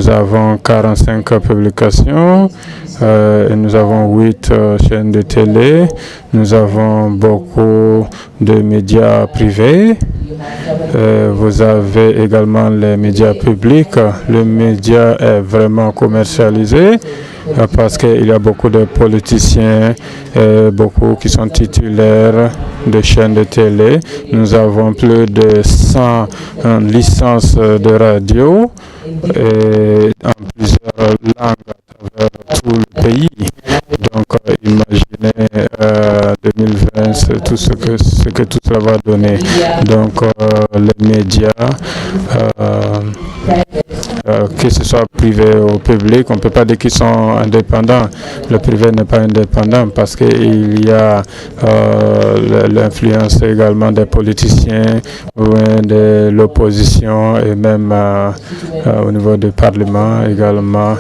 nous avons 45 publications et nous avons 8 chaînes de télé. Nous avons beaucoup de médias privés. Vous avez également les médias publics. Le média est vraiment commercialisé parce qu'il y a beaucoup de politiciens, beaucoup qui sont titulaires de chaînes de télé. Nous avons plus de 100 licences de radio et en plusieurs langues à travers tout le pays. Donc, imaginez 2020, tout ce que tout cela va donner. Donc, les médias, que ce soit privé ou public, on ne peut pas dire qu'ils sont indépendants. Le privé n'est pas indépendant parce qu'il y a l'influence également des politiciens, de l'opposition et même au niveau du Parlement également,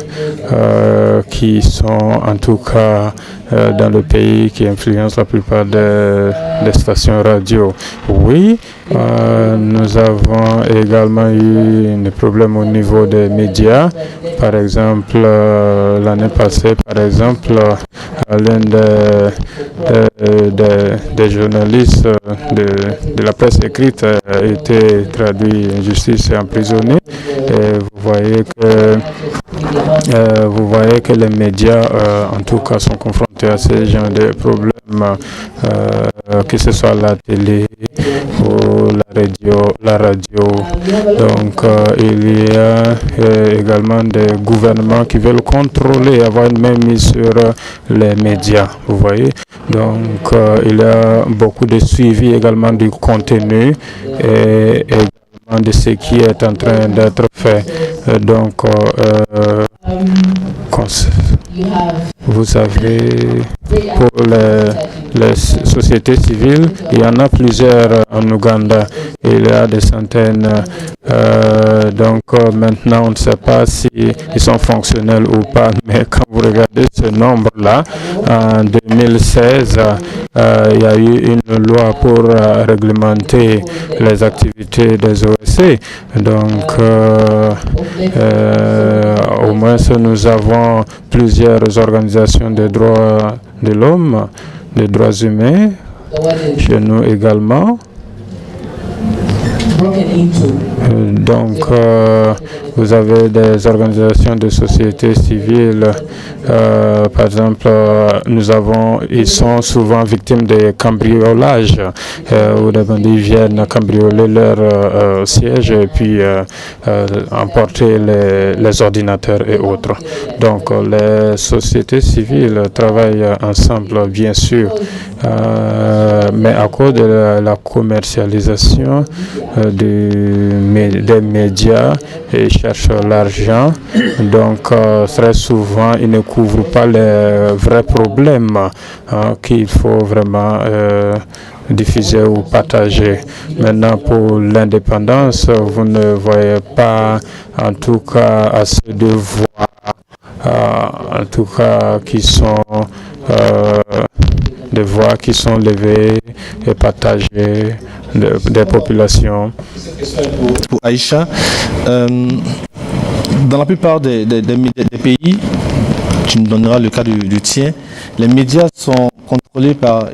qui sont en tout cas dans le pays, qui influencent la plupart des stations radio. Oui, nous avons également eu des problèmes au niveau des médias. Par exemple, l'année passée, par exemple, l'un des journalistes de la presse écrite a été traduit en justice et emprisonné. Et vous voyez que les médias, en tout cas, sont confrontés à ce genre de problèmes, que ce soit la télé ou la radio. Donc, il y a également des gouvernements qui veulent contrôler, avoir une main mise sur les médias, vous voyez. Donc, il y a beaucoup de suivi également du contenu et également de ce qui est en train d'être fait. Donc, vous savez, pour les sociétés civiles, il y en a plusieurs en Ouganda. Il y a des centaines. Donc maintenant, on ne sait pas s'ils sont fonctionnels ou pas. Mais quand vous regardez ce nombre-là, en 2016, il y a eu une loi pour réglementer les activités des OSC. Donc, au moins, nous avons plusieurs organisations de droits de l'homme, des droits humains, chez nous également. Donc, vous avez des organisations de société civile. Par exemple, ils sont souvent victimes de cambriolages où des bandits viennent cambrioler leur siège et puis emporter les ordinateurs et autres. Donc, les sociétés civiles travaillent ensemble, bien sûr, mais à cause de la commercialisation des médias, et cherchent l'argent. Donc, très souvent, ils ne couvrent pas les vrais problèmes qu'il faut vraiment diffuser ou partager. Maintenant, pour l'indépendance, vous ne voyez pas, en tout cas, assez de voix, en tout cas, qui sont des voix qui sont levées et partagées des populations. Pour Aïcha, dans la plupart des pays, tu me donneras le cas du tien, les médias sont contrôlés par,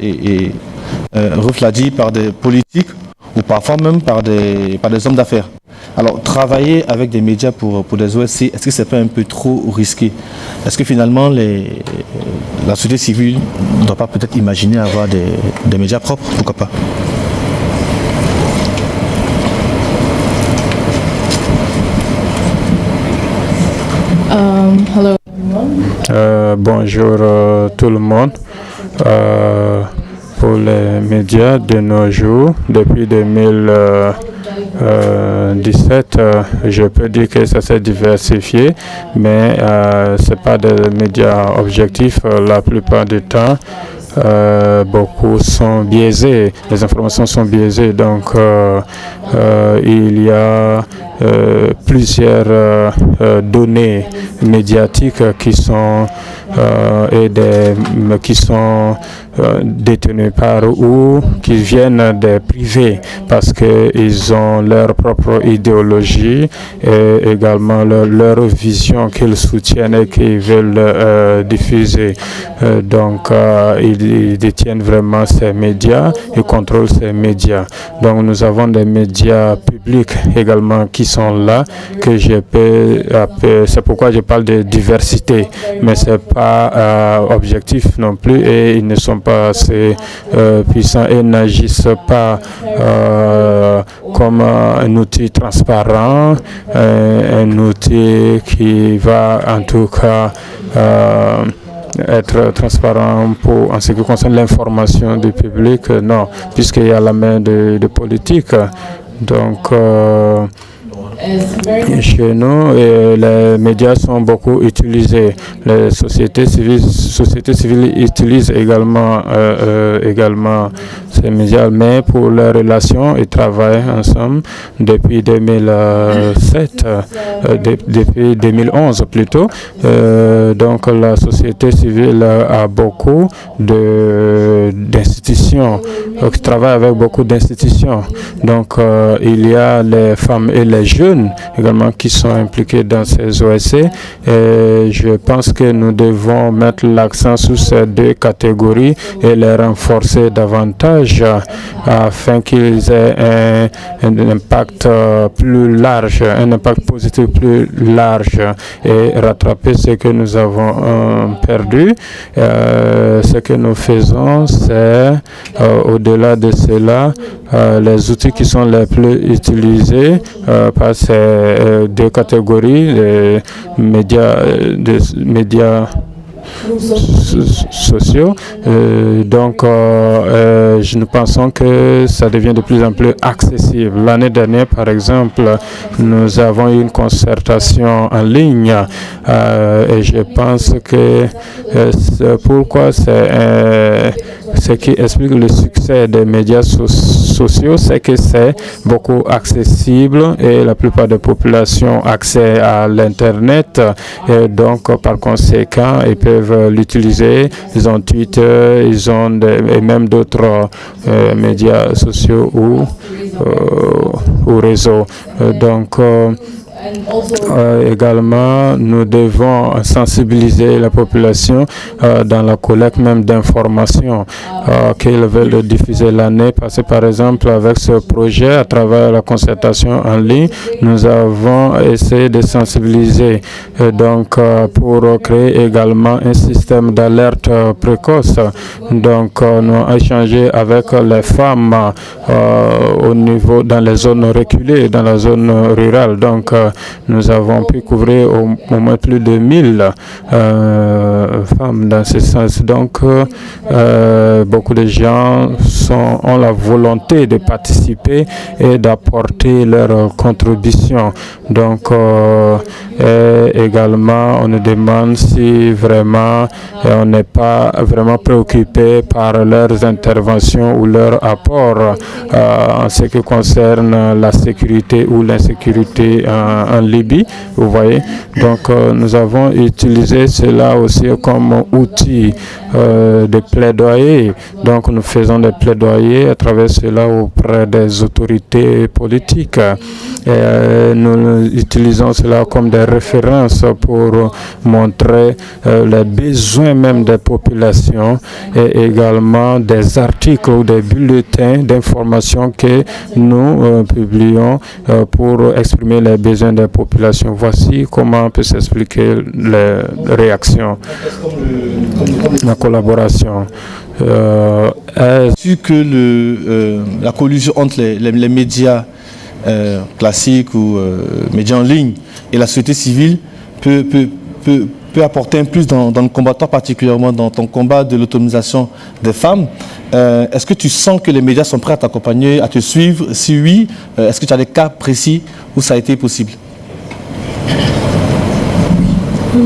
Ruth l'a dit, par des politiques ou parfois même par des hommes d'affaires. Alors, travailler avec des médias pour des OSC, est-ce que c'est pas un peu trop risqué? Est-ce que finalement, la société civile ne doit pas peut-être imaginer avoir des médias propres? Pourquoi pas? Hello. Bonjour tout le monde. Pour les médias de nos jours, depuis 2017, je peux dire que ça s'est diversifié, mais ce n'est pas des médias objectifs la plupart du temps. Beaucoup sont biaisés, les informations sont biaisées, donc il y a plusieurs données médiatiques qui sont qui sont détenus par ou qui viennent des privés parce qu'ils ont leur propre idéologie et également leur vision qu'ils soutiennent et qu'ils veulent diffuser. Donc, ils détiennent vraiment ces médias et contrôlent ces médias. Donc, nous avons des médias publics également qui sont là, que c'est pourquoi je parle de diversité, mais c'est pas objectif non plus et ils ne sont pas assez puissants et n'agissent pas comme un outil transparent, un outil qui va en tout cas être transparent en ce qui concerne l'information du public, non, puisqu'il y a la main de politique. Donc, chez nous, les médias sont beaucoup utilisés. Les sociétés civiles utilisent également ces médias, mais pour leurs relations, ils travaillent ensemble depuis 2007, depuis 2011 plutôt. Donc la société civile a beaucoup d'institutions, qui travaillent avec beaucoup d'institutions. Donc il y a les femmes et les jeunes également qui sont impliqués dans ces OSC et je pense que nous devons mettre l'accent sur ces deux catégories et les renforcer davantage afin qu'ils aient un impact plus large, un impact positif plus large et rattraper ce que nous avons perdu. Ce que nous faisons, c'est au-delà de cela, les outils qui sont les plus utilisés par ces deux catégories, les médias sociaux. Donc, nous pensons que ça devient de plus en plus accessible. L'année dernière, par exemple, nous avons eu une concertation en ligne et je pense que pourquoi ce qui explique le succès des médias sociaux, c'est que c'est beaucoup accessible et la plupart des populations ont accès à l'Internet et donc par conséquent ils peuvent l'utiliser. Ils ont Twitter, ils ont et même d'autres médias sociaux ou réseaux. Donc également, nous devons sensibiliser la population dans la collecte même d'informations qu'ils veulent diffuser l'année passée. Par exemple, avec ce projet, à travers la concertation en ligne, nous avons essayé de sensibiliser donc pour créer également un système d'alerte précoce. Donc, nous avons échangé avec les femmes au niveau dans les zones reculées, dans la zone rurale. Donc, nous avons pu couvrir au moins plus de 1000 femmes dans ce sens. Donc, beaucoup de gens ont la volonté de participer et d'apporter leur contribution. Donc, également, on nous demande si vraiment on n'est pas vraiment préoccupé par leurs interventions ou leur apport en ce qui concerne la sécurité ou l'insécurité en Libye, vous voyez. Donc, nous avons utilisé cela aussi comme outil de plaidoyer. Donc, nous faisons des plaidoyers à travers cela auprès des autorités politiques. Et nous utilisons cela comme des références pour montrer les besoins même des populations et également des articles ou des bulletins d'information que nous publions pour exprimer les besoins des populations. Voici comment peut s'expliquer les réactions, la collaboration. Est-ce que la collusion entre les médias classiques ou médias en ligne et la société civile peut apporter un plus dans le combat, particulièrement dans ton combat de l'autonomisation des femmes? Est-ce que tu sens que les médias sont prêts à t'accompagner, à te suivre? Si oui, est-ce que tu as des cas précis où ça a été possible?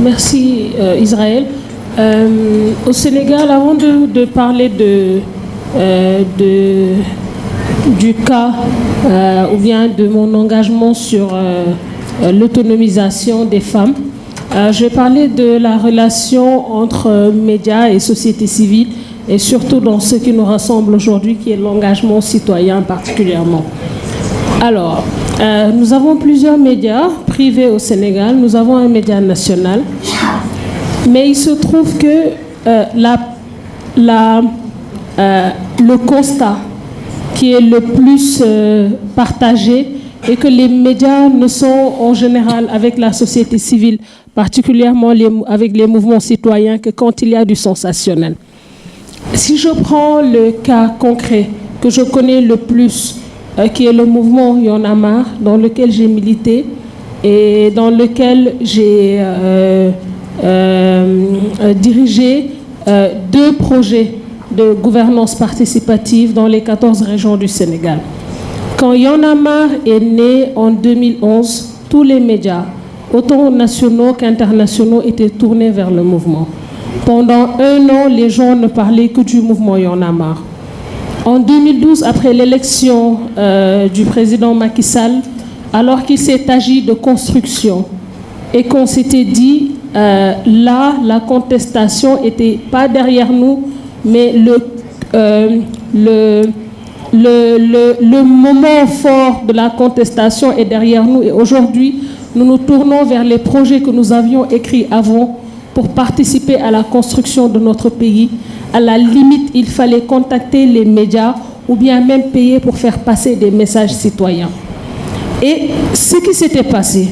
Merci Israël. Au Sénégal, avant de parler du cas ou bien de mon engagement sur l'autonomisation des femmes, Je vais parler de la relation entre médias et société civile, et surtout dans ce qui nous rassemble aujourd'hui, qui est l'engagement citoyen particulièrement. Alors, nous avons plusieurs médias privés au Sénégal, nous avons un média national, mais il se trouve que le constat qui est le plus partagé est que les médias ne sont en général avec la société civile, particulièrement avec les mouvements citoyens, que quand il y a du sensationnel. Si je prends le cas concret que je connais le plus, qui est le mouvement Y en a marre, dans lequel j'ai milité et dans lequel j'ai dirigé 2 projets de gouvernance participative dans les 14 régions du Sénégal. Quand Y en a marre est né en 2011, tous les médias, autant nationaux qu'internationaux, étaient tournés vers le mouvement. Pendant 1 an, les gens ne parlaient que du mouvement Y en a marre. En 2012, après l'élection du président Macky Sall, alors qu'il s'est agi de construction et qu'on s'était dit, là, la contestation n'était pas derrière nous, mais le moment fort de la contestation est derrière nous. Et aujourd'hui, nous nous tournons vers les projets que nous avions écrits avant pour participer à la construction de notre pays. À la limite, il fallait contacter les médias ou bien même payer pour faire passer des messages citoyens. Et ce qui s'était passé,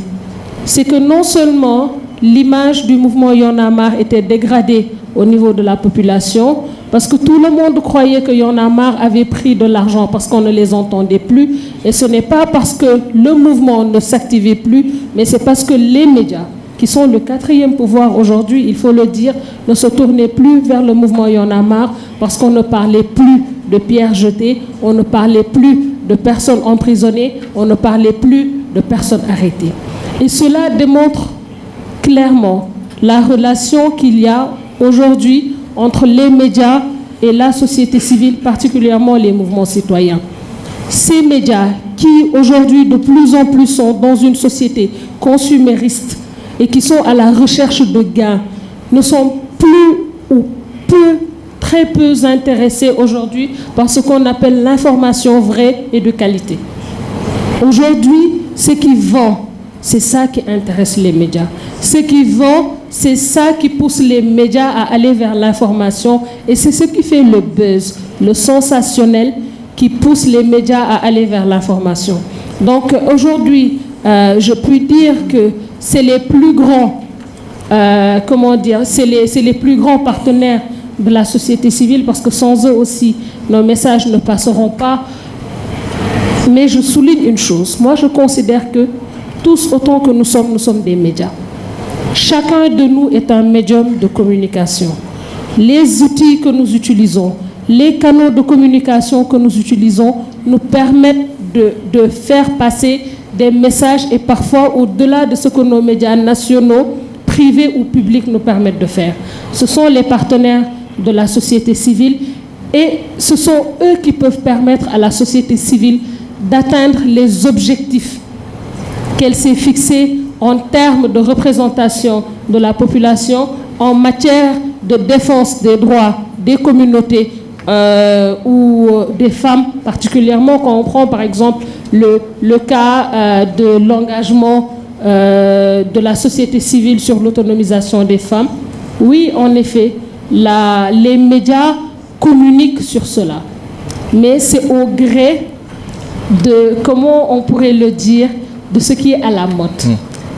c'est que non seulement l'image du mouvement Y en a marre était dégradée au niveau de la population, parce que tout le monde croyait que Y en a marre avait pris de l'argent parce qu'on ne les entendait plus. Et ce n'est pas parce que le mouvement ne s'activait plus, mais c'est parce que les médias, qui sont le 4e pouvoir aujourd'hui, il faut le dire, ne se tournaient plus vers le mouvement Y en a marre parce qu'on ne parlait plus de pierres jetées, on ne parlait plus de personnes emprisonnées, on ne parlait plus de personnes arrêtées. Et cela démontre clairement la relation qu'il y a aujourd'hui entre les médias et la société civile, particulièrement les mouvements citoyens. Ces médias qui aujourd'hui de plus en plus sont dans une société consumériste et qui sont à la recherche de gains, ne sont plus ou très peu intéressés aujourd'hui par ce qu'on appelle l'information vraie et de qualité. Aujourd'hui, ce qui vend, c'est ça qui intéresse les médias. Ce qui vend, c'est ça qui pousse les médias à aller vers l'information et c'est ce qui fait le buzz, le sensationnel qui pousse les médias à aller vers l'information. Donc aujourd'hui, je puis dire que c'est les plus grands, c'est les plus grands partenaires de la société civile parce que sans eux aussi, nos messages ne passeront pas. Mais je souligne une chose, moi je considère que tous autant que nous sommes des médias. Chacun de nous est un médium de communication. Les outils que nous utilisons, les canaux de communication que nous utilisons nous permettent de faire passer des messages et parfois au-delà de ce que nos médias nationaux, privés ou publics nous permettent de faire. Ce sont les partenaires de la société civile et ce sont eux qui peuvent permettre à la société civile d'atteindre les objectifs qu'elle s'est fixés en termes de représentation de la population, en matière de défense des droits des communautés ou des femmes, particulièrement quand on prend par exemple le cas de l'engagement de la société civile sur l'autonomisation des femmes. Oui, en effet, les médias communiquent sur cela, mais c'est au gré de, comment on pourrait le dire, de ce qui est à la mode,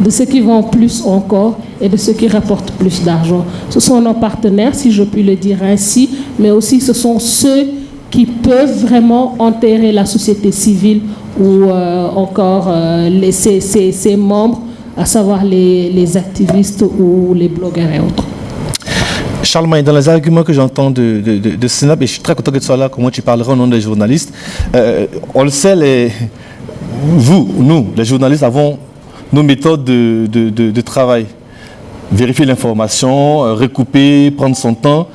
de ce qui vend plus encore et de ce qui rapporte plus d'argent. Ce sont nos partenaires, si je puis le dire ainsi, mais aussi ce sont ceux qui peuvent vraiment enterrer la société civile ou encore ses membres, à savoir les activistes ou les blogueurs et autres. Charles Maï, dans les arguments que j'entends de Sénap, et je suis très content que tu sois là, comment tu parleras au nom des journalistes, on le sait, nous, les journalistes, avons nos méthodes de travail. Vérifier l'information, recouper, prendre son temps.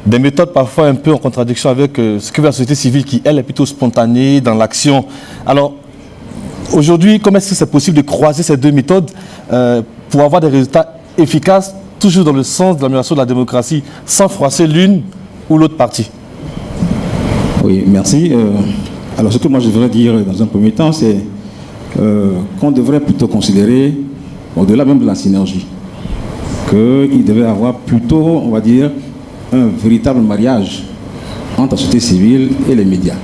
Des méthodes parfois un peu en contradiction avec ce que veut la société civile qui, elle, est plutôt spontanée dans l'action. Alors, aujourd'hui, comment est-ce que c'est possible de croiser ces deux méthodes pour avoir des résultats efficace, toujours dans le sens de l'amélioration de la démocratie, sans froisser l'une ou l'autre partie. Oui, merci. Alors, ce que moi je voudrais dire dans un premier temps, c'est qu'on devrait plutôt considérer, au-delà même de la synergie, qu'il devait y avoir plutôt, on va dire, un véritable mariage entre la société civile et les médias.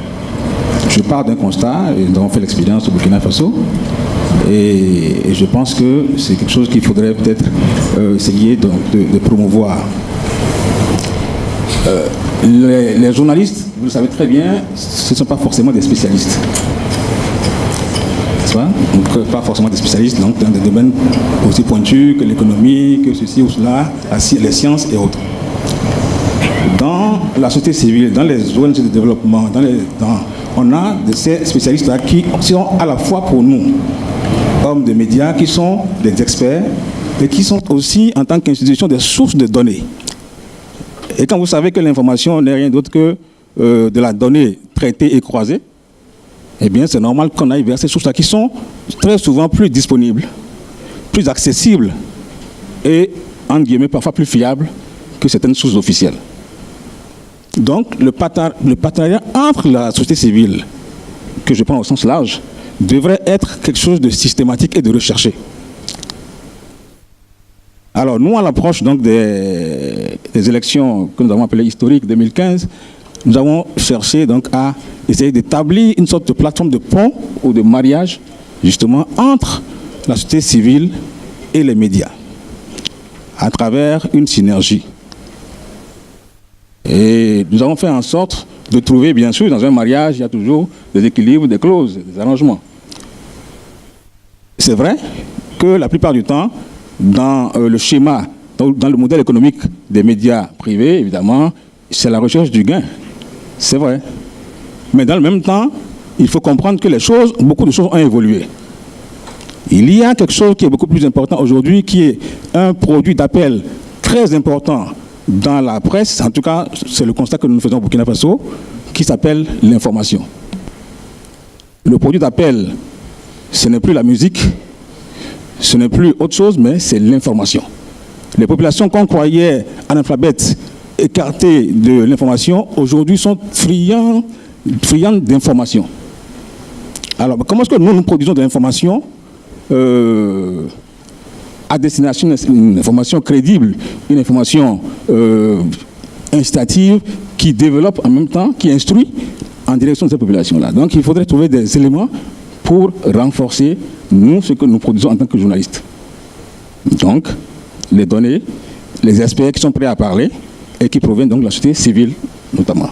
Je pars d'un constat, et nous avons fait l'expérience au Burkina Faso, et je pense que c'est quelque chose qu'il faudrait peut-être essayer de promouvoir. Les journalistes, vous le savez très bien, ce ne sont pas forcément des spécialistes. Donc, pas forcément des spécialistes donc, dans des domaines aussi pointus que l'économie, que ceci ou cela, les sciences et autres. Dans la société civile, dans les ONG de développement, on a ces spécialistes-là qui sont à la fois pour nous, hommes de médias, qui sont des experts et qui sont aussi, en tant qu'institution, des sources de données. Et quand vous savez que l'information n'est rien d'autre que de la donnée traitée et croisée, eh bien, c'est normal qu'on aille vers ces sources-là qui sont très souvent plus disponibles, plus accessibles et, entre guillemets, parfois plus fiables que certaines sources officielles. Donc, le partenariat entre la société civile, que je prends au sens large, devrait être quelque chose de systématique et de recherché. Alors, nous, à l'approche donc des élections que nous avons appelées historiques 2015, nous avons cherché donc à essayer d'établir une sorte de plateforme de pont ou de mariage, justement, entre la société civile et les médias, à travers une synergie. Et nous avons fait en sorte de trouver, bien sûr, dans un mariage, il y a toujours des équilibres, des clauses, des arrangements. C'est vrai que la plupart du temps, dans le schéma, dans le modèle économique des médias privés, évidemment, c'est la recherche du gain. C'est vrai. Mais dans le même temps, il faut comprendre que beaucoup de choses ont évolué. Il y a quelque chose qui est beaucoup plus important aujourd'hui, qui est un produit d'appel très important dans la presse, en tout cas, c'est le constat que nous faisons au Burkina Faso, qui s'appelle l'information. Le produit d'appel, ce n'est plus la musique, ce n'est plus autre chose, mais c'est l'information. Les populations qu'on croyait analphabètes, écartées de l'information, aujourd'hui sont friandes d'information. Alors, comment est-ce que nous produisons de l'information à destination d'une information crédible, une information incitative qui développe en même temps, qui instruit en direction de cette population-là. Donc il faudrait trouver des éléments pour renforcer nous ce que nous produisons en tant que journalistes. Donc les données, les experts qui sont prêts à parler et qui proviennent donc de la société civile notamment.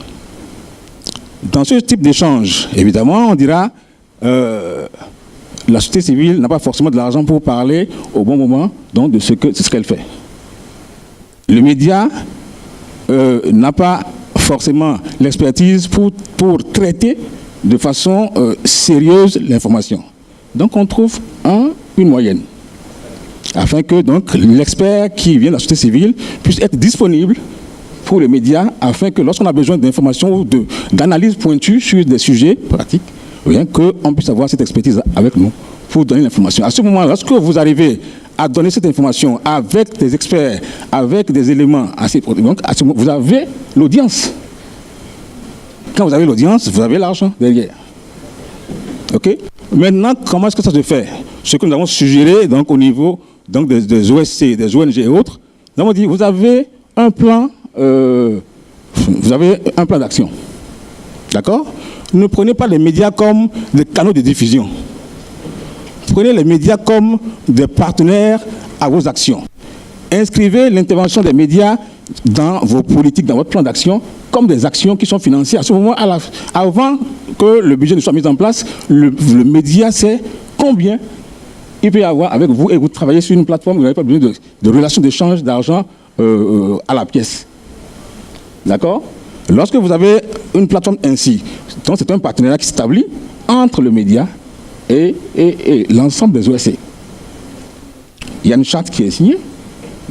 Dans ce type d'échange, évidemment, on dira la société civile n'a pas forcément de l'argent pour parler au bon moment donc, de ce qu'elle fait. Le média n'a pas forcément l'expertise pour traiter de façon sérieuse l'information. Donc on trouve une moyenne, afin que donc, l'expert qui vient de la société civile puisse être disponible pour les médias, afin que lorsqu'on a besoin d'informations ou d'analyses pointues sur des sujets pratiques, bien qu'on puisse avoir cette expertise avec nous pour donner l'information. À ce moment, lorsque vous arrivez à donner cette information avec des experts, avec des éléments assez... Donc, à ce moment, vous avez l'audience. Quand vous avez l'audience, vous avez l'argent derrière. OK? Maintenant, comment est-ce que ça se fait? Ce que nous avons suggéré donc, au niveau donc, des OSC, des ONG et autres, nous avons dit, vous avez un plan d'action. D'accord? Ne prenez pas les médias comme des canaux de diffusion. Prenez les médias comme des partenaires à vos actions. Inscrivez l'intervention des médias dans vos politiques, dans votre plan d'action, comme des actions qui sont financées. À ce moment, avant que le budget ne soit mis en place, le média sait combien il peut y avoir avec vous et vous travaillez sur une plateforme, vous n'avez pas besoin de relations d'échange d'argent à la pièce. D'accord? Lorsque vous avez une plateforme ainsi, donc c'est un partenariat qui s'établit entre le média et l'ensemble des OSC. Il y a une charte qui est signée.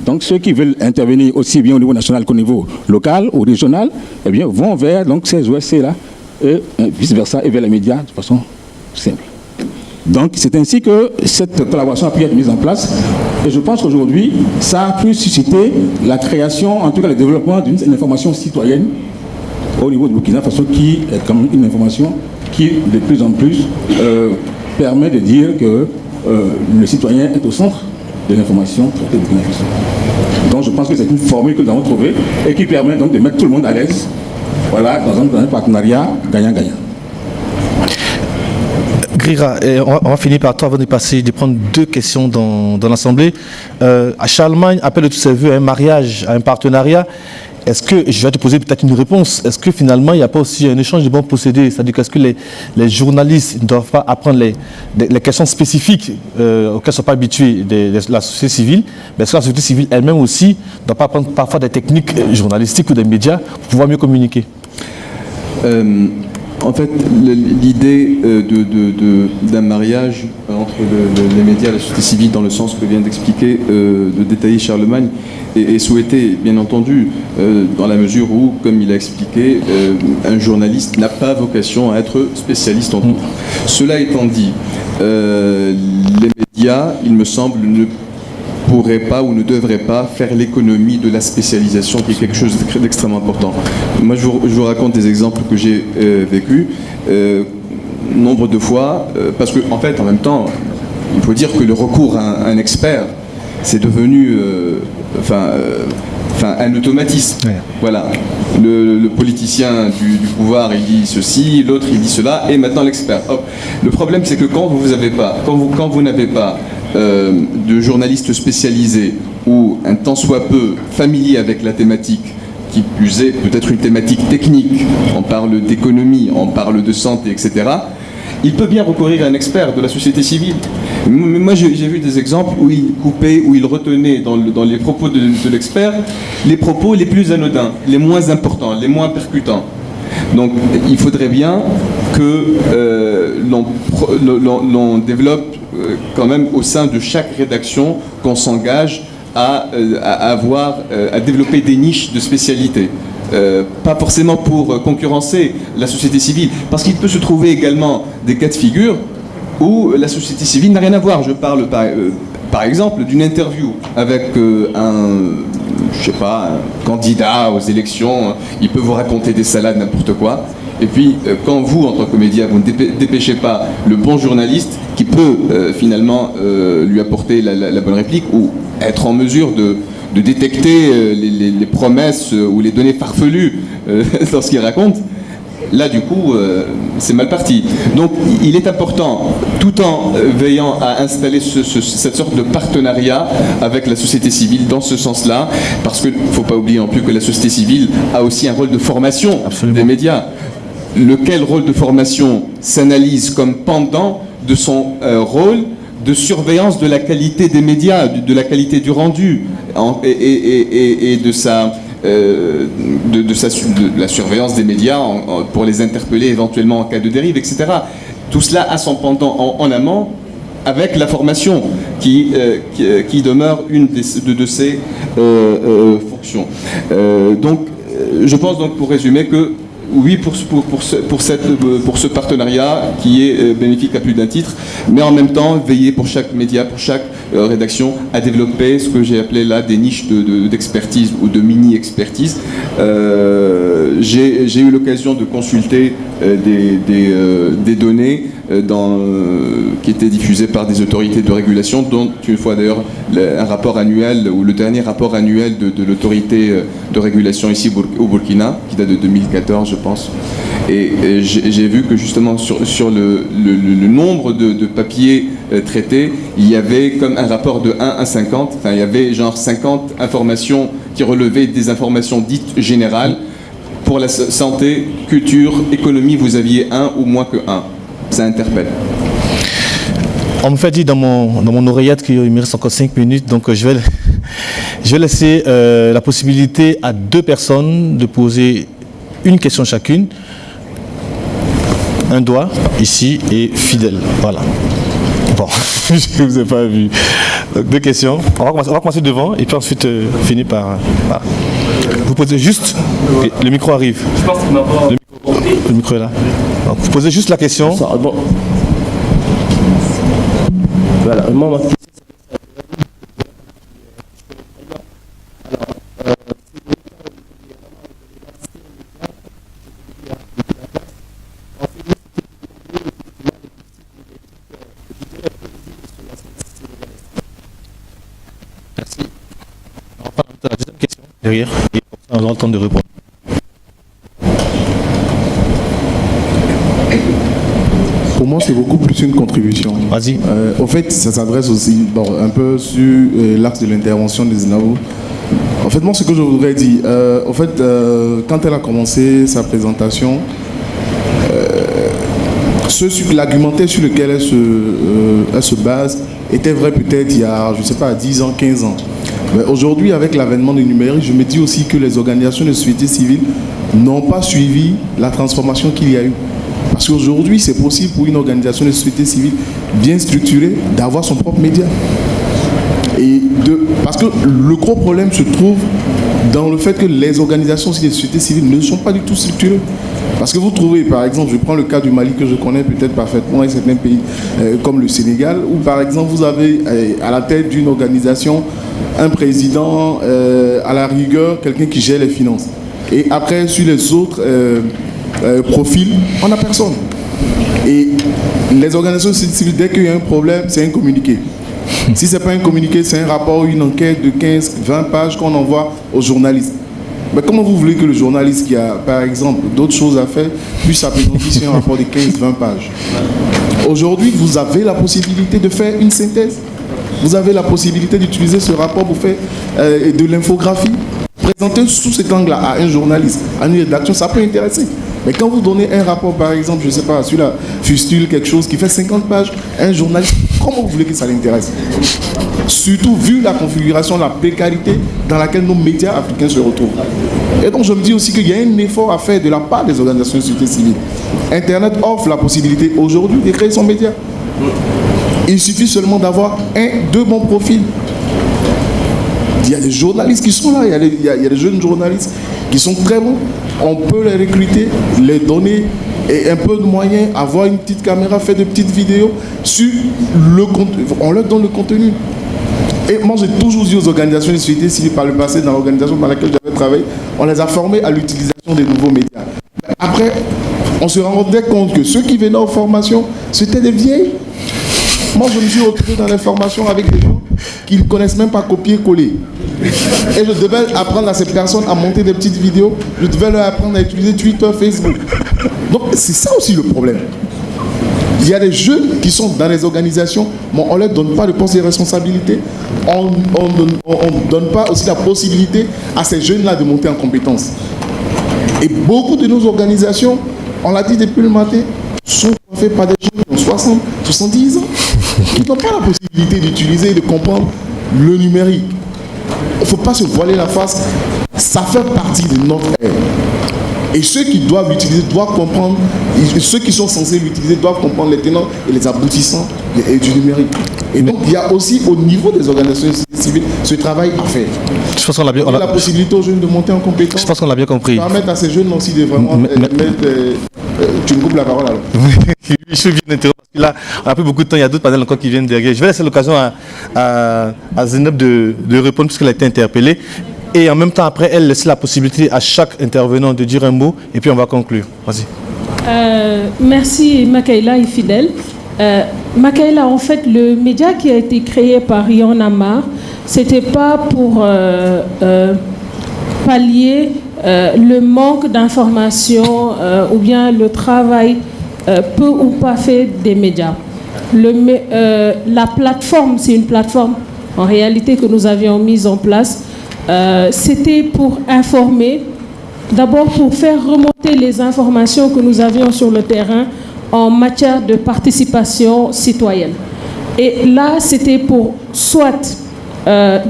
Donc ceux qui veulent intervenir aussi bien au niveau national qu'au niveau local ou régional, eh bien, vont vers donc, ces OSC-là et vice-versa et vers les médias de façon simple. Donc c'est ainsi que cette collaboration a pu être mise en place. Et je pense qu'aujourd'hui, ça a pu susciter la création, en tout cas le développement d'une information citoyenne au niveau de Burkina Faso, qui est comme une information qui, de plus en plus, permet de dire que le citoyen est au centre de l'information traitée de Burkina Faso. Donc je pense que c'est une formule que nous avons trouvée et qui permet donc de mettre tout le monde à l'aise, voilà, dans un partenariat gagnant-gagnant. Grira, on va finir par toi avant de prendre deux questions dans l'Assemblée. Charlemagne appelle de tous ses voeux un mariage, un partenariat. Est-ce que, je vais te poser peut-être une réponse, est-ce que finalement il n'y a pas aussi un échange de bons procédés? C'est-à-dire qu'est-ce que les journalistes ne doivent pas apprendre les questions spécifiques auxquelles ne sont pas habitués de la société civile, mais est-ce que la société civile elle-même aussi ne doit pas apprendre parfois des techniques journalistiques ou des médias pour pouvoir mieux communiquer? En fait, l'idée d'un mariage entre les médias et la société civile, dans le sens que vient d'expliquer, de détailler Charlemagne, est souhaitée, bien entendu, dans la mesure où, comme il a expliqué, un journaliste n'a pas vocation à être spécialiste en tout. Cela étant dit, les médias, il me semble, ne pourrait pas ou ne devrait pas faire l'économie de la spécialisation, qui est quelque chose d'extrêmement important. Moi, je vous raconte des exemples que j'ai vécus nombre de fois, parce que en fait, en même temps, il faut dire que le recours à un expert, c'est devenu un automatisme. Ouais. Voilà. Le politicien du pouvoir, il dit ceci, l'autre, il dit cela, et maintenant l'expert. Le problème, c'est que quand vous n'avez pas de journalistes spécialisés ou un tant soit peu familier avec la thématique, qui plus est peut-être une thématique technique, on parle d'économie, on parle de santé, etc., il peut bien recourir à un expert de la société civile. Moi, j'ai vu des exemples où il coupait, où il retenait dans les propos de l'expert les propos les plus anodins, les moins importants, les moins percutants. Donc, il faudrait bien que l'on développe quand même au sein de chaque rédaction, qu'on s'engage à développer des niches de spécialité. Pas forcément pour concurrencer la société civile, parce qu'il peut se trouver également des cas de figure où la société civile n'a rien à voir. Je parle par exemple d'une interview avec un candidat aux élections. Il peut vous raconter des salades, n'importe quoi. Et puis, quand vous, en tant que média, vous ne dépêchez pas le bon journaliste qui peut finalement lui apporter la bonne réplique ou être en mesure de détecter les promesses ou les données farfelues dans ce qu'il raconte, là, du coup, c'est mal parti. Donc, il est important, tout en veillant à installer cette sorte de partenariat avec la société civile dans ce sens-là, parce qu'il ne faut pas oublier non plus que la société civile a aussi un rôle de formation des médias. Lequel rôle de formation s'analyse comme pendant de son rôle de surveillance de la qualité des médias, de la qualité du rendu et de la surveillance des médias pour les interpeller éventuellement en cas de dérive, etc. Tout cela a son pendant en amont avec la formation qui demeure une de ces fonctions. Donc, je pense donc, pour résumer, que oui, pour ce partenariat qui est bénéfique à plus d'un titre, mais en même temps, veiller pour chaque média, pour chaque rédaction, à développer ce que j'ai appelé là des niches d'expertise ou de mini-expertise. J'ai eu l'occasion de consulter des données qui étaient diffusées par des autorités de régulation, dont une fois d'ailleurs un rapport annuel, ou le dernier rapport annuel de l'autorité de régulation ici au Burkina, qui date de 2014, je pense. Et j'ai vu que justement sur le nombre de papiers traités, il y avait comme un rapport de 1 à 50, enfin il y avait genre 50 informations qui relevaient des informations dites générales. Pour la santé, culture, économie, vous aviez 1 ou moins que 1. Ça interpelle. On me fait dire dans mon oreillette qu'il me reste encore 5 minutes, donc je vais laisser la possibilité à 2 personnes de poser une question chacune. Un doigt, ici, et fidèle. Voilà. Bon, je ne vous ai pas vu. Donc, 2 questions. On va commencer devant, et puis ensuite finir par... Voilà. Vous posez juste... Le micro arrive. Je pense qu'il m'a pas... Le micro est là. Donc, vous posez juste la question. Voilà, moi, ma question, merci. On va prendre la deuxième question derrière et on aura le temps de répondre. Pour moi, c'est beaucoup plus une contribution. Vas-y. En fait, ça s'adresse aussi un peu sur l'axe de l'intervention de Zinabou. En fait, moi, ce que je voudrais dire, quand elle a commencé sa présentation, l'argumentaire sur lequel elle se base était vrai peut-être il y a, je ne sais pas, 10 ans, 15 ans. Mais aujourd'hui, avec l'avènement du numérique, je me dis aussi que les organisations de société civile n'ont pas suivi la transformation qu'il y a eu. Parce qu'aujourd'hui, c'est possible pour une organisation de société civile bien structurée d'avoir son propre média. Parce que le gros problème se trouve dans le fait que les organisations de société civile ne sont pas du tout structurées. Parce que vous trouvez, par exemple, je prends le cas du Mali que je connais peut-être parfaitement et certains pays comme le Sénégal, où par exemple vous avez à la tête d'une organisation un président, à la rigueur, quelqu'un qui gère les finances. Et après, sur les autres profils, on n'a personne. Et les organisations de société civile, dès qu'il y a un problème, c'est un communiqué. Si ce n'est pas un communiqué, c'est un rapport ou une enquête de 15-20 pages qu'on envoie aux journalistes. Mais comment vous voulez que le journaliste qui a, par exemple, d'autres choses à faire, puisse s'apprésenter sur un rapport de 15-20 pages? Aujourd'hui, vous avez la possibilité de faire une synthèse. Vous avez la possibilité d'utiliser ce rapport pour faire de l'infographie. Présenter sous cet angle-là à un journaliste, à une rédaction, ça peut intéresser. Mais quand vous donnez un rapport, par exemple, je ne sais pas, sur la fustule, quelque chose qui fait 50 pages, un journaliste, comment vous voulez que ça l'intéresse? Surtout vu la configuration, la précarité dans laquelle nos médias africains se retrouvent. Et donc je me dis aussi qu'il y a un effort à faire de la part des organisations de société civile. Internet offre la possibilité aujourd'hui de créer son média. Il suffit seulement d'avoir deux bons profils. Il y a des journalistes qui sont là, il y a des jeunes journalistes qui sont très bons. On peut les recruter, les donner et un peu de moyens, avoir une petite caméra, faire de petites vidéos sur le contenu. On leur donne le contenu. Et moi, j'ai toujours dit aux organisations de société civile par le passé, dans l'organisation dans laquelle j'avais travaillé, on les a formés à l'utilisation des nouveaux médias. Après, on se rendait compte que ceux qui venaient aux formations, c'était des vieilles. Moi, je me suis retrouvé dans les formations avec des gens qui ne connaissent même pas copier-coller. Et je devais apprendre à ces personnes à monter des petites vidéos. Je devais leur apprendre à utiliser Twitter, Facebook. Donc, c'est ça aussi le problème. Il y a des jeunes qui sont dans les organisations, mais on ne leur donne pas de poste de responsabilité. On ne donne pas aussi la possibilité à ces jeunes-là de monter en compétences. Et beaucoup de nos organisations, on l'a dit depuis le matin, sont faites par des gens qui ont 60, 70 ans. Ils n'ont pas la possibilité d'utiliser et de comprendre le numérique. Il ne faut pas se voiler la face. Ça fait partie de notre ère. Et ceux qui doivent l'utiliser doivent comprendre, ceux qui sont censés l'utiliser doivent comprendre les tenants et les aboutissants du numérique. Et donc, il y a aussi au niveau des organisations civiles ce travail à faire. Je pense qu'on l'a bien, la possibilité aux jeunes de monter en compétence. Je pense qu'on l'a bien compris. Permettre à ces jeunes aussi de vraiment tu me coupes la parole alors. Je suis bien interrompu parce que là, on a pris beaucoup de temps. Il y a d'autres panels encore qui viennent derrière. Je vais laisser l'occasion à Zainab de répondre puisqu'elle a été interpellée. Et en même temps, après, elle laisse la possibilité à chaque intervenant de dire un mot et puis on va conclure. Vas-y. Merci Makaila et Fidèle. Makaila, en fait, le média qui a été créé par Y'en a marre, c'était pas pour pallier le manque d'informations ou bien le travail peu ou pas fait des médias. La plateforme, c'est une plateforme en réalité que nous avions mise en place. C'était pour informer, d'abord pour faire remonter les informations que nous avions sur le terrain en matière de participation citoyenne. Et là, c'était pour soit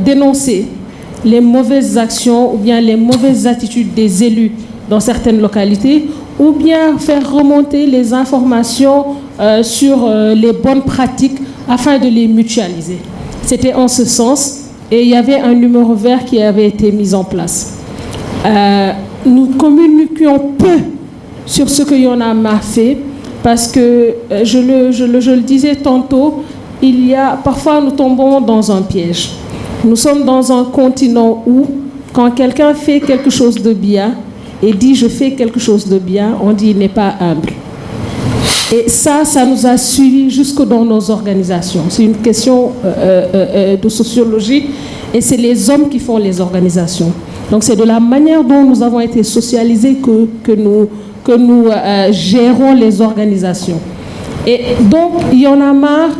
dénoncer les mauvaises actions ou bien les mauvaises attitudes des élus dans certaines localités, ou bien faire remonter les informations sur les bonnes pratiques afin de les mutualiser. C'était en ce sens. Et il y avait un numéro vert qui avait été mis en place. Nous communiquions peu sur ce que Y'en a marre fait parce que, je le disais tantôt, parfois nous tombons dans un piège. Nous sommes dans un continent où, quand quelqu'un fait quelque chose de bien et dit « je fais quelque chose de bien », on dit « il n'est pas humble ». Et ça nous a suivis jusque dans nos organisations. C'est une question de sociologie et c'est les hommes qui font les organisations. Donc c'est de la manière dont nous avons été socialisés que nous gérons les organisations. Et donc il y en a marre,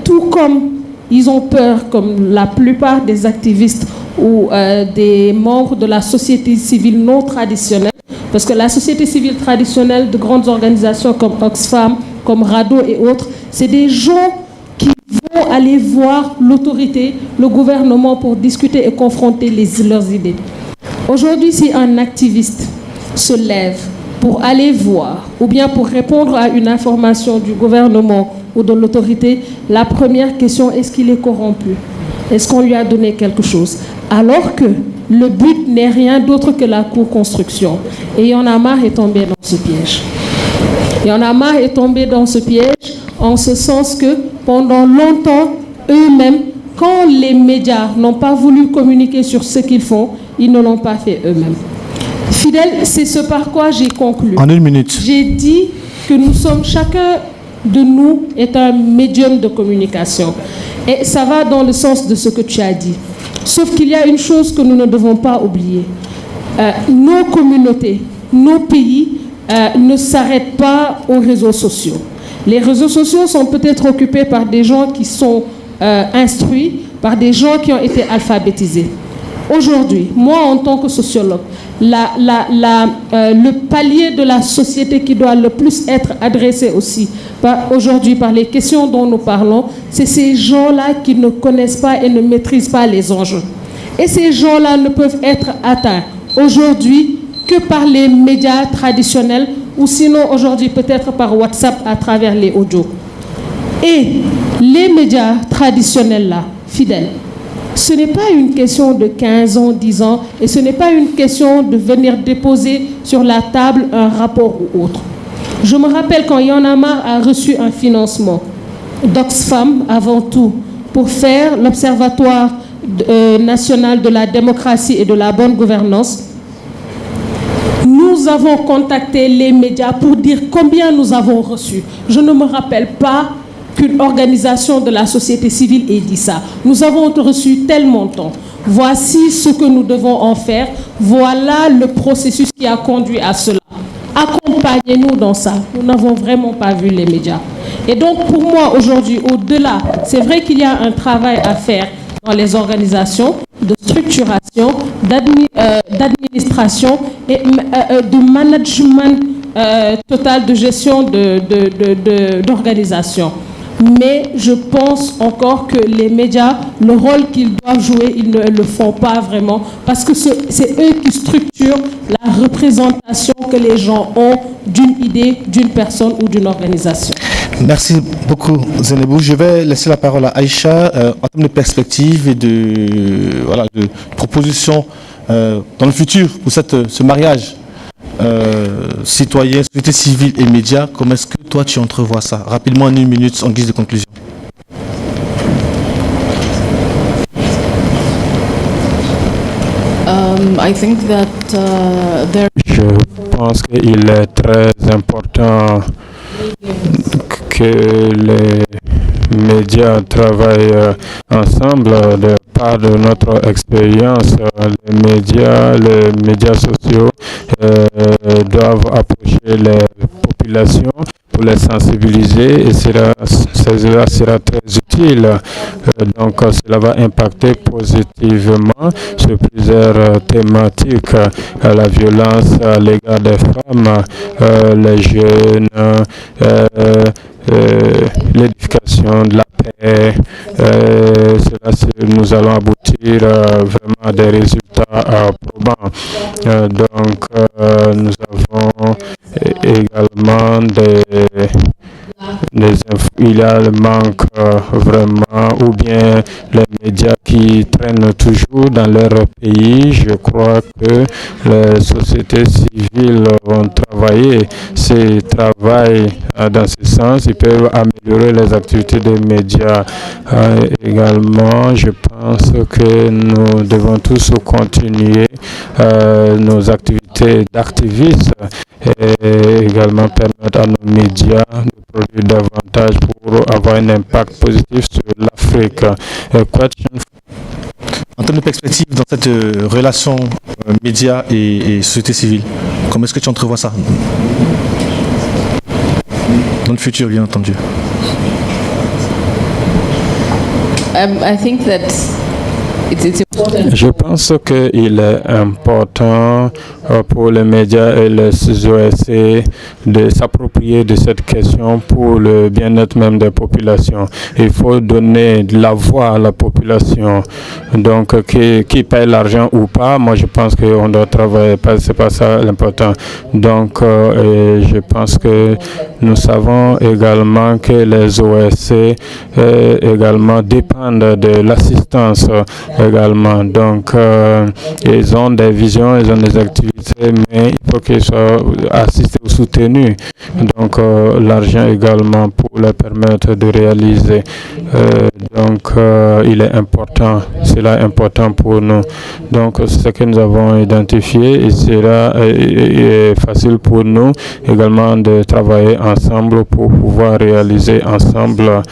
tout comme ils ont peur, comme la plupart des activistes ou des membres de la société civile non traditionnelle, parce que la société civile traditionnelle de grandes organisations comme Oxfam, comme RADDHO et autres, c'est des gens qui vont aller voir l'autorité, le gouvernement pour discuter et confronter leurs idées. Aujourd'hui, si un activiste se lève pour aller voir ou bien pour répondre à une information du gouvernement ou de l'autorité, la première question, est-ce qu'il est corrompu? Est-ce qu'on lui a donné quelque chose? Alors que le but n'est rien d'autre que la co-construction. Et Y en a marre est tombé dans ce piège. Y en a marre est tombé dans ce piège en ce sens que pendant longtemps, eux-mêmes, quand les médias n'ont pas voulu communiquer sur ce qu'ils font, ils ne l'ont pas fait eux-mêmes. Fidèle, c'est ce par quoi j'ai conclu. En 1 minute. J'ai dit que nous sommes, chacun de nous est un médium de communication. Et ça va dans le sens de ce que tu as dit. Sauf qu'il y a une chose que nous ne devons pas oublier. Nos communautés, nos pays ne s'arrêtent pas aux réseaux sociaux. Les réseaux sociaux sont peut-être occupés par des gens qui sont instruits, par des gens qui ont été alphabétisés. Aujourd'hui, moi en tant que sociologue, le palier de la société qui doit le plus être adressé aussi aujourd'hui par les questions dont nous parlons, c'est ces gens-là qui ne connaissent pas et ne maîtrisent pas les enjeux. Et ces gens-là ne peuvent être atteints aujourd'hui que par les médias traditionnels ou sinon aujourd'hui peut-être par WhatsApp à travers les audios. Et les médias traditionnels-là, fidèles, ce n'est pas une question de 15 ans, 10 ans, et ce n'est pas une question de venir déposer sur la table un rapport ou autre. Je me rappelle quand Y en a marre a reçu un financement d'Oxfam avant tout pour faire l'Observatoire national de la démocratie et de la bonne gouvernance. Nous avons contacté les médias pour dire combien nous avons reçu. Je ne me rappelle pas qu'une organisation de la société civile ait dit ça. Nous avons reçu tel montant. Voici ce que nous devons en faire. Voilà le processus qui a conduit à cela. Accompagnez-nous dans ça. Nous n'avons vraiment pas vu les médias. Et donc pour moi aujourd'hui, au-delà, c'est vrai qu'il y a un travail à faire dans les organisations de structuration, d'administration et de management total de gestion d'organisation. Mais je pense encore que les médias, le rôle qu'ils doivent jouer, ils ne le font pas vraiment parce que c'est eux qui structurent la représentation que les gens ont d'une idée, d'une personne ou d'une organisation. Merci beaucoup Zainabou. Je vais laisser la parole à Aïcha en termes de perspective et de propositions dans le futur pour ce mariage citoyen, société civile et médias. Comment est-ce que toi tu entrevois ça? Rapidement en 1 minute en guise de conclusion. Je pense qu'il est très important que les médias travaillent ensemble. De part de notre expérience, les médias sociaux doivent approcher les populations pour les sensibiliser et cela sera très utile. Donc cela va impacter positivement sur plusieurs thématiques, la violence à l'égard des femmes, les jeunes, l'édification de la paix. Nous allons aboutir vraiment à des résultats probants. Donc nous avons également il y a le manque vraiment, ou bien les médias qui traînent toujours dans leur pays. Je crois que les sociétés civiles vont travailler, dans ce sens, ils peuvent améliorer les activités des médias. Également, je pense que nous devons tous continuer nos activités d'activisme et également permettre à nos médias de produire davantage pour avoir un impact positif sur l'Afrique. En termes de perspective dans cette relation médias et société civile, comment est-ce que tu entrevois ça dans le futur, bien entendu? I think that it's important. Je pense qu'il est important pour les médias et les OSC de s'approprier de cette question pour le bien-être même des populations. Il faut donner de la voix à la population. Donc, qui paye l'argent ou pas, moi je pense qu'on doit travailler, c'est pas ça l'important. Donc, je pense que nous savons également que les OSC également dépendent de l'assistance également. Donc, ils ont des visions, ils ont des activités, mais il faut qu'ils soient assistés ou soutenus. Donc, l'argent également pour leur permettre de réaliser. Donc, il est important, cela est important pour nous. Donc, ce que nous avons identifié, il sera facile pour nous également de travailler ensemble pour pouvoir réaliser ensemble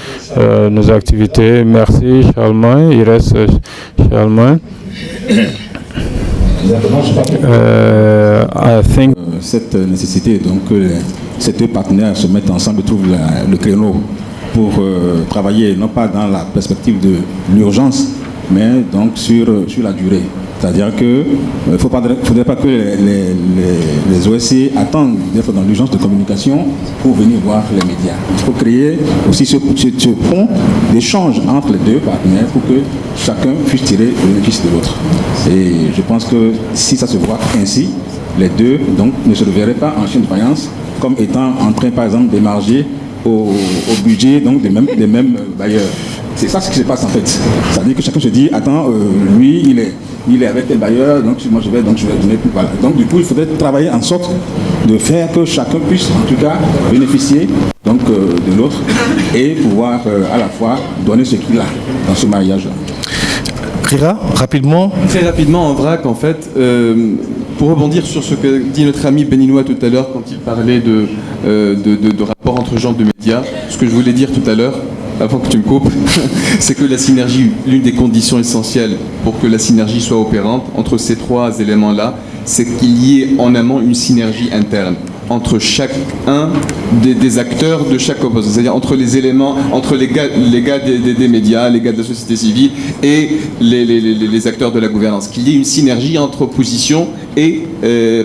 nos activités. Merci, Charlemagne. Il reste Charlemagne. I think cette nécessité, donc ces deux partenaires se mettent ensemble, trouvent le créneau pour travailler non pas dans la perspective de l'urgence, mais donc sur la durée. C'est-à-dire qu'il ne faudrait pas que les OSC attendent d'être dans l'urgence de communication pour venir voir les médias. Il faut créer aussi ce pont d'échange entre les deux partenaires pour que chacun puisse tirer le bénéfice de l'autre. Et je pense que si ça se voit ainsi, les deux donc, ne se reverraient pas en chien de faïence comme étant en train, par exemple, d'émarger au budget donc, des mêmes bailleurs. C'est ça ce qui se passe en fait. C'est-à-dire que chacun se dit, attends, lui, il est avec tel bailleur, donc moi je vais donner plus. Voilà. Donc du coup, il faudrait travailler en sorte de faire que chacun puisse en tout cas bénéficier donc, de l'autre et pouvoir à la fois donner ce qu'il a dans ce mariage-là. Rira, rapidement. Très rapidement, en vrac, en fait, pour rebondir sur ce que dit notre ami béninois tout à l'heure quand il parlait de rapport entre genres de médias, ce que je voulais dire tout à l'heure, avant que tu me coupes, c'est que la synergie, l'une des conditions essentielles pour que la synergie soit opérante entre ces trois éléments-là, c'est qu'il y ait en amont une synergie interne entre chacun des acteurs de chaque opposition, c'est-à-dire entre les éléments, entre les gars des médias, les gars de la société civile et les acteurs de la gouvernance, qu'il y ait une synergie entre opposition et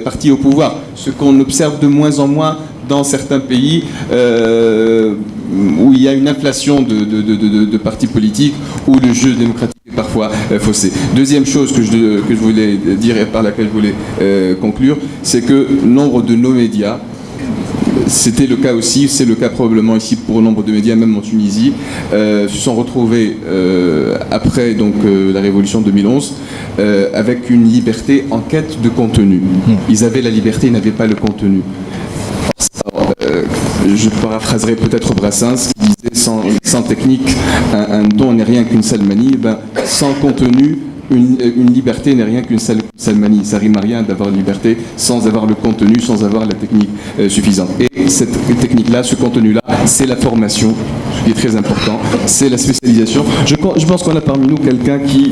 partis au pouvoir, ce qu'on observe de moins en moins dans certains pays où il y a une inflation de partis politiques, où le jeu démocratique est parfois faussé. Deuxième chose que je voulais dire et par laquelle je voulais conclure, c'est que nombre de nos médias, c'était le cas aussi, c'est le cas probablement ici pour nombre de médias, même en Tunisie, se sont retrouvés après donc, la révolution de 2011 avec une liberté en quête de contenu. Ils avaient la liberté, ils n'avaient pas le contenu. Je paraphraserai peut-être Brassens qui disait sans technique, un don n'est rien qu'une salmanie. Sans contenu, une liberté n'est rien qu'une salmanie. Ça rime à rien d'avoir une liberté sans avoir le contenu, sans avoir la technique suffisante. Et cette technique-là, ce contenu-là, c'est la formation, ce qui est très important, c'est la spécialisation. Je pense qu'on a parmi nous quelqu'un qui,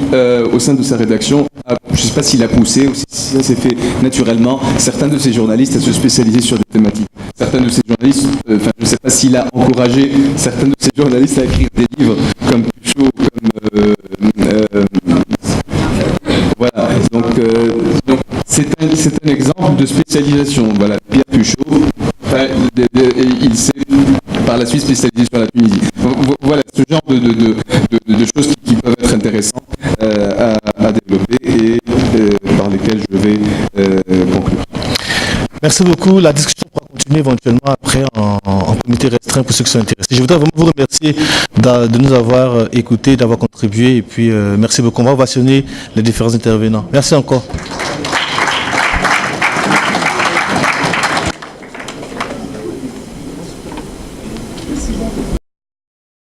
au sein de sa rédaction, je ne sais pas s'il a poussé ou si ça s'est fait naturellement, certains de ces journalistes à se spécialiser sur des thématiques. Certains de ces journalistes, je ne sais pas s'il a encouragé certains de ces journalistes à écrire des livres comme Puchot, comme voilà. Donc c'est un exemple de spécialisation. Voilà, Pierre Puchot, il s'est par la suite spécialisé sur la Tunisie. Voilà, ce genre de choses qui peuvent être intéressantes à développer et par lesquelles je vais conclure. Merci beaucoup. La discussion pourra continuer. continuer éventuellement après en comité restreint pour ceux qui sont intéressés. Je voudrais vraiment vous remercier de nous avoir écoutés, d'avoir contribué et puis merci beaucoup. On va ovationner les différents intervenants. Merci encore.